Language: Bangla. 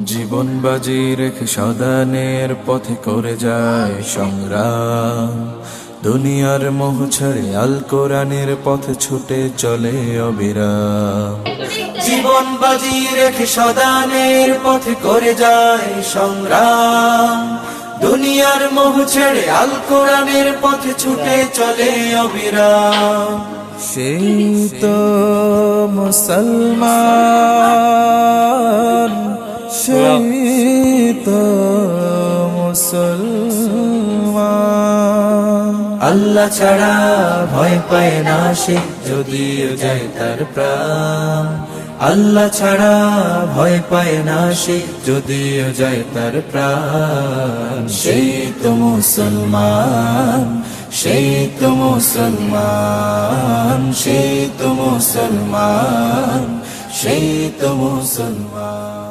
জীবন বাজি রেখে সদানের পথে করে যায় সংগ্রাম। দুনিয়ার মোহ ছেড়ে আল কোরআনের পথে ছুটে চলে অবিরাম। জীবন বাজি রেখে সদানের পথে করে যায় সংগ্রাম। দুনিয়ার মোহ ছেড়ে আল কোরআনের পথে ছুটে চলে অবিরাম। সেই তো মুসলমান, সেই তো মুসলমান। আল্লাহ ছাড়া ভয় পায় না সে, যদিও যায় তার প্রাণ। আল্লাহ ছাড়া ভয় পায় না সে, যদিও যায় তার প্রাণ। সেই তো মুসলমান, সেই তো মুসলমান, সেই তো মুসলমান, সেই তো মুসলমান।